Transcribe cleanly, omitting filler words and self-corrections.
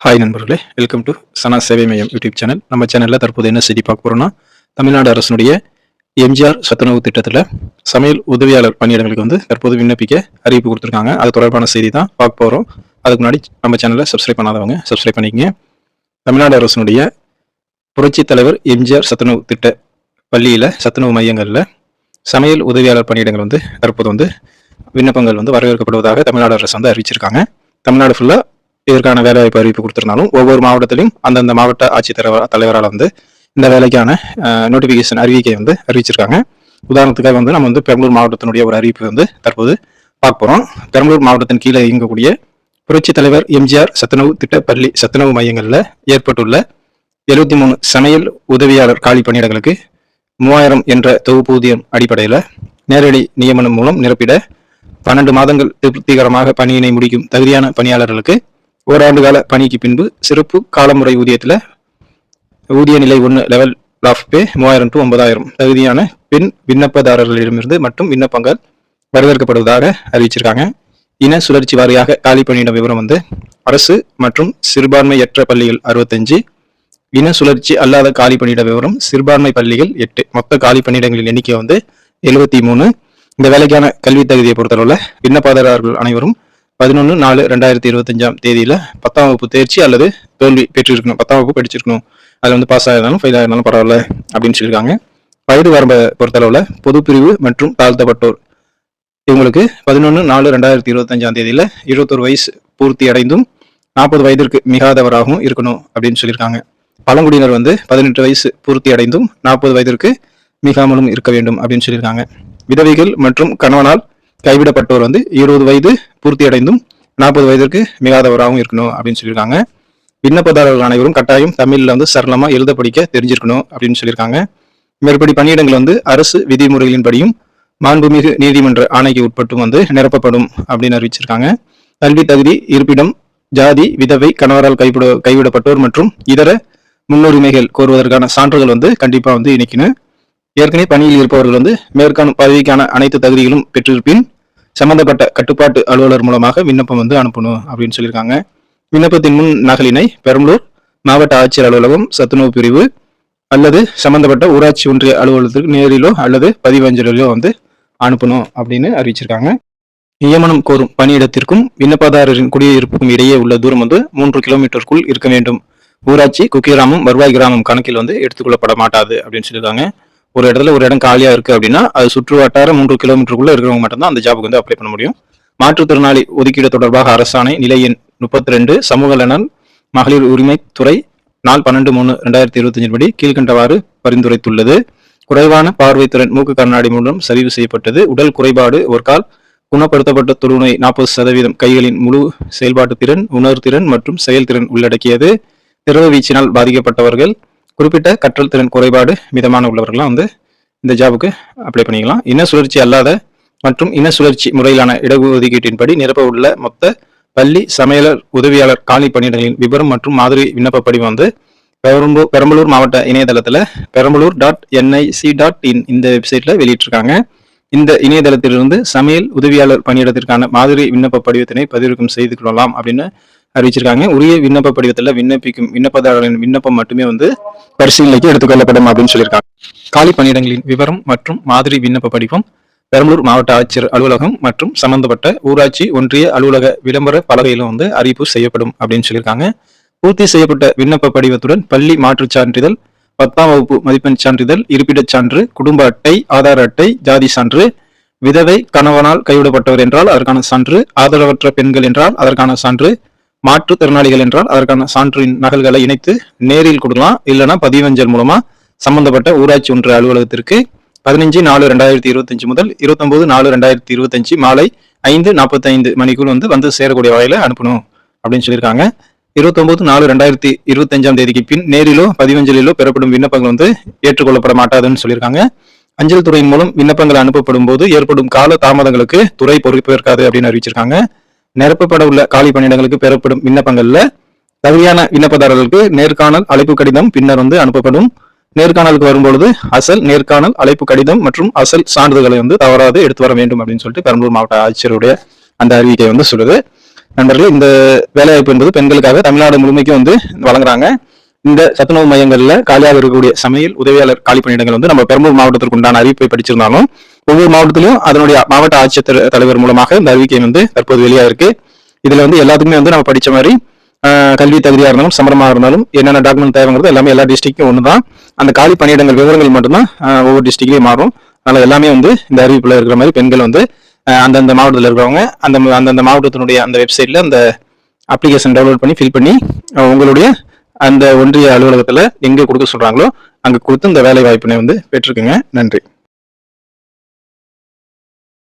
Hi நண்பர்களே, welcome to சனா சேவை மையம் யூடியூப் சேனல். நம்ம சேனலில் தற்போது என்ன செய்தி பார்க்க போகிறோம்னா, தமிழ்நாடு அரசினுடைய எம்ஜிஆர் சத்துணவு திட்டத்தில் சமையல் உதவியாளர் பணியிடங்களுக்கு தற்போது விண்ணப்பிக்க அறிவிப்பு கொடுத்துருக்காங்க. அது தொடர்பான செய்தி தான் பார்க்க போகிறோம். அதுக்கு முன்னாடி நம்ம சேனலை சப்ஸ்கிரைப் பண்ணாதவங்க சப்ஸ்கிரைப் பண்ணிக்கங்க. தமிழ்நாடு அரசினுடைய புரட்சி தலைவர் எம்ஜிஆர் சத்துணவு திட்ட பள்ளியில் சத்துணவு மையங்களில் சமையல் உதவியாளர் பணியிடங்கள் தற்போது விண்ணப்பங்கள் வரவேற்கப்படுவதாக தமிழ்நாடு அரசு அறிவிச்சிருக்காங்க. தமிழ்நாடு ஃபுல்லாக இதற்கான வேலைவாய்ப்பு அறிவிப்பு கொடுத்திருந்தாலும் ஒவ்வொரு மாவட்டத்திலும் அந்தந்த மாவட்ட ஆட்சித்தலைவரால் இந்த வேலைக்கான நோட்டிபிகேஷன் அறிவிக்கை அறிவிச்சிருக்காங்க. உதாரணத்துக்காக நம்ம பெரம்பலூர் மாவட்டத்தினுடைய ஒரு அறிவிப்பு தற்போது பார்க்க போறோம். பெரம்பலூர் மாவட்டத்தின் கீழே இயங்கக்கூடிய புரட்சி தலைவர் எம்ஜிஆர் சத்துணவு திட்ட பள்ளி சத்துணவு மையங்களில் ஏற்பட்டுள்ள 73 சமையல் உதவியாளர் காலி பணியிடங்களுக்கு 3000 என்ற தொகுப்பூதியம் அடிப்படையில் நேரடி நியமனம் மூலம் நிரப்பிட 12 மாதங்கள் திருப்திகரமாக பணியினை முடிக்கும் தகுதியான பணியாளர்களுக்கு ஓராண்டு கால பணிக்கு பின்பு சிறப்பு காலமுறை ஊதியத்தில் ஊதிய நிலை 1 லெவல் ஆஃப் பே 3000 to 9000 தகுதியான பெண் விண்ணப்பதாரர்களிடமிருந்து மற்றும் விண்ணப்பங்கள் வரவேற்கப்படுவதாக அறிவிச்சிருக்காங்க. இன சுழற்சி வாரியாக காலி பணியிட விவரம் அரசு மற்றும் சிறுபான்மையற்ற பள்ளிகள் 65, இன சுழற்சி அல்லாத காலி பணியிட விவரம் சிறுபான்மை பள்ளிகள் 8, மொத்த காலி பணியிடங்களின் எண்ணிக்கை 73. இந்த வேலைக்கான கல்வி தகுதியை பொறுத்தளவுல விண்ணப்பதாரர்கள் அனைவரும் 11/4/2025 தேதியில 10ஆம் வகுப்பு தேர்ச்சி அல்லது தோல்வி பெற்றிருக்கணும். 10ஆம் வகுப்பு படிச்சிருக்கணும். அதுல பாஸ் ஆயிருந்தாலும் ஃபெயில் ஆயிருந்தாலும் பரவாயில்ல அப்படின்னு சொல்லியிருக்காங்க. வயது வரம்பை பொறுத்தளவுல பொது பிரிவு மற்றும் தாழ்த்தப்பட்டோர் இவங்களுக்கு 11/4/2025 தேதியில 21 வயசு பூர்த்தி அடைந்தும் 40 வயதிற்கு மிகாதவராகவும் இருக்கணும் அப்படின்னு சொல்லியிருக்காங்க. பழங்குடியினர் 18 வயசு பூர்த்தி அடைந்தும் 40 வயதிற்கு மிகாமலும் இருக்க வேண்டும் அப்படின்னு சொல்லியிருக்காங்க. விதவைகள் மற்றும் கணவனால் கைவிடப்பட்டோர் 20 வயது பூர்த்தி அடைந்தும் 40 வயதிற்கு மிகாதவராகவும் இருக்கணும் அப்படின்னு சொல்லியிருக்காங்க. விண்ணப்பதாரர்கள் அனைவரும் கட்டாயம் தமிழ்ல சரளமா எழுத படிக்க தெரிஞ்சிருக்கணும் அப்படின்னு சொல்லியிருக்காங்க. மேற்படி பணியிடங்கள் அரசு விதிமுறைகளின்படியும் மாண்புமிகு நீதிமன்ற ஆணைக்கு உட்பட்டும் நிரப்பப்படும் அப்படின்னு அறிவிச்சிருக்காங்க. கல்வி தகுதி, இருப்பிடம், ஜாதி, விதவை, கணவரால் கைவிடப்பட்டோர் மற்றும் இதர முன்னுரிமைகள் கோருவதற்கான சான்றுகள் கண்டிப்பா இணைக்கணும். ஏற்கனவே பணியில் இருப்பவர்கள் மேற்காணும் பதவிக்கான அனைத்து தகுதிகளும் பெற்றிருப்பின் சம்பந்தப்பட்ட கட்டுப்பாட்டு அலுவலர் மூலமாக விண்ணப்பம் அனுப்பணும் அப்படின்னு சொல்லியிருக்காங்க. விண்ணப்பத்தின் முன் நகலினை பெரம்பலூர் மாவட்ட ஆட்சியர் அலுவலகம் சத்துணவு பிரிவு அல்லது சம்பந்தப்பட்ட ஊராட்சி ஒன்றிய அலுவலகத்திற்கு நேரிலோ அல்லது பதிவஞ்சலிலோ அனுப்பணும் அப்படின்னு அறிவிச்சிருக்காங்க. நியமனம் கோரும் பணியிடத்திற்கும் விண்ணப்பதாரரின் குடியிருப்புக்கும் இடையே உள்ள தூரம் 3 கிலோமீட்டருக்குள் இருக்க வேண்டும். ஊராட்சி, குக்கிராமம், வருவாய் கிராமம் கணக்கில் எடுத்துக்கொள்ளப்பட மாட்டாது அப்படின்னு சொல்லியிருக்காங்க. ஒரு இடத்துல ஒரு இடம் காலியா இருக்கு அப்படின்னா அது சுற்று வட்டார 3 கிலோமீட்டருக்குள்ள இருக்கிறவங்க மட்டும்தான் அந்த ஜாபுக்கு அப்ளை பண்ண முடியும். மாற்றுத்திறனாளி ஒதுக்கீடு தொடர்பாக அரசாணை நிலை எண் 32 சமூக நலன் மகளிர் உரிமைத்துறை நாள் 12/3/2025 படி கீழ்கண்டவாறு பரிந்துரைத்துள்ளது. குறைவான பார்வைத்திறன் மூக்கு கண்ணாடி மூலம் சரிவு செய்யப்பட்டது. உடல் குறைபாடு ஒரு கால் குணப்படுத்தப்பட்ட தொழுநோய் 40% கைகளின் முழு செயல்பாட்டு திறன், உணர்திறன் மற்றும் செயல்திறன் உள்ளடக்கியது. திரவ வீச்சினால் பாதிக்கப்பட்டவர்கள், குறிப்பிட்ட கற்றல் திறன் குறைபாடு மிதமான உள்ளவர்கள்லாம் இந்த ஜாபுக்கு அப்ளை பண்ணிக்கலாம். இன சுழற்சி அல்லாத மற்றும் இன சுழற்சி முறையிலான இடஒதுக்கீட்டின்படி நிரப்ப உள்ள மொத்த பள்ளி சமையலர் உதவியாளர் காலி பணியிடங்களின் விவரம் மற்றும் மாதிரி விண்ணப்ப படிவம் பெரம்பலூர் மாவட்ட இணையதளத்துல perambaloor.nic.in இந்த வெப்சைட்ல வெளியிட்டிருக்காங்க. இந்த இணையதளத்திலிருந்து சமையல் உதவியாளர் பணியிடத்திற்கான மாதிரி விண்ணப்ப படிவத்தினை பதிவிறக்கம் செய்து கொள்ளலாம் அப்படின்னு அறிவிச்சிருக்காங்க. உரிய விண்ணப்ப படிவத்தில் விண்ணப்பிக்கும் விண்ணப்பதாரர்களின் விண்ணப்பம் மட்டுமே பரிசீலனைக்கு எடுத்துக்கொள்ளப்படும் அப்படின்னு சொல்லியிருக்காங்க. காலி பணியிடங்களின் விவரம் மற்றும் மாதிரி விண்ணப்ப படிவம் பெரம்பலூர் மாவட்ட ஆட்சியர் அலுவலகம் மற்றும் சம்பந்தப்பட்ட ஊராட்சி ஒன்றிய அலுவலக விளம்பர பலகையிலும் அறிவிப்பு செய்யப்படும் அப்படின்னு சொல்லியிருக்காங்க. பூர்த்தி செய்யப்பட்ட விண்ணப்ப படிவத்துடன் பள்ளி மாற்றுச் சான்றிதழ், 10ஆம் வகுப்பு மதிப்பெண் சான்றிதழ், இருப்பிடச் சான்று, குடும்ப அட்டை, ஆதார் அட்டை, ஜாதி சான்று, விதவை கணவனால் கைவிடப்பட்டவர் என்றால் அதற்கான சான்று, ஆதரவற்ற பெண்கள் என்றால் அதற்கான சான்று, மாற்றுத்திறனாளிகள் என்றால் அதற்கான சான்றின் நகல்களை இணைத்து நேரில் கொடுக்கலாம். இல்லைன்னா பதிவஞ்சல் மூலமா சம்பந்தப்பட்ட ஊராட்சி ஒன்றிய அலுவலகத்திற்கு 15/4/2025 முதல் 29/4/2025 மாலை 5:45 மணிக்குள் சேரக்கூடிய வகையில அனுப்பணும் அப்படின்னு சொல்லியிருக்காங்க. 29/4/2025 தேதிக்கு பின் நேரிலோ பதிவஞ்சலிலோ பெறப்படும் விண்ணப்பங்கள் ஏற்றுக்கொள்ளப்பட மாட்டாதுன்னு சொல்லியிருக்காங்க. அஞ்சல் துறையின் மூலம் விண்ணப்பங்கள் அனுப்பப்படும் போது ஏற்படும் கால தாமதங்களுக்கு துறை பொறுப்பேற்காது அப்படின்னு அறிவிச்சிருக்காங்க. நிரப்பப்பட உள்ள காலி பணியிடங்களுக்கு பெறப்படும் விண்ணப்பங்கள்ல தகுதியான விண்ணப்பதாரர்களுக்கு நேர்காணல் அழைப்பு கடிதம் பின்னர் அனுப்பப்படும். நேர்காணலுக்கு வரும்பொழுது அசல் நேர்காணல் அழைப்பு கடிதம் மற்றும் அசல் சான்றிதழ்களை தவறாது எடுத்து வர வேண்டும் அப்படின்னு சொல்லிட்டு பெரம்பலூர் மாவட்ட ஆட்சியருடைய அந்த அறிவிக்கை சொல்லுது. நண்பர்களே, இந்த வேலைவாய்ப்பு என்பது பெண்களுக்காக தமிழ்நாடு முழுமைக்கும் வந்து வழங்குறாங்க. இந்த சத்துணவு மையங்கள்ல காலியாக இருக்கக்கூடிய சமையல் உதவியாளர் காலி பணியிடங்கள் வந்து நம்ம பெரம்பலூர் மாவட்டத்திற்கு உண்டான அறிவிப்பை படிச்சிருந்தாலும் ஒவ்வொரு மாவட்டத்திலும் அதனுடைய மாவட்ட ஆட்சியர் தலைவர் மூலமாக இந்த அறிவிக்கை வந்து தற்போது வெளியாக இருக்கு. இதுல வந்து எல்லாத்துக்குமே வந்து நம்ம படிச்ச மாதிரி கல்வி தகுதியா இருந்தாலும் சம்பளமா இருந்தாலும் என்னென்ன டாக்குமெண்ட் தேவைங்கிறது எல்லாமே எல்லா டிஸ்ட்ரிக்டும் ஒண்ணுதான். அந்த காலி பணியிடங்கள் விவரங்கள் மட்டும்தான் ஒவ்வொரு டிஸ்ட்ரிக்ட்லயும் மாறும். அதனால எல்லாமே வந்து இந்த அறிவிப்புல இருக்கிற மாதிரி பெண்கள் வந்து அந்தந்த மாவட்டத்தில் இருக்கிறவங்க அந்தந்த மாவட்டத்தினுடைய அந்த வெப்சைட்ல அந்த அப்ளிகேஷன் டவுன்லோட் பண்ணி ஃபில் பண்ணி உங்களுடைய அந்த ஒன்றிய அலுவலகத்துல எங்க கொடுக்க சொல்றாங்களோ அங்க கொடுத்து இந்த வேலை வாய்ப்பினை வந்து பெற்றுக்குங்க. நன்றி.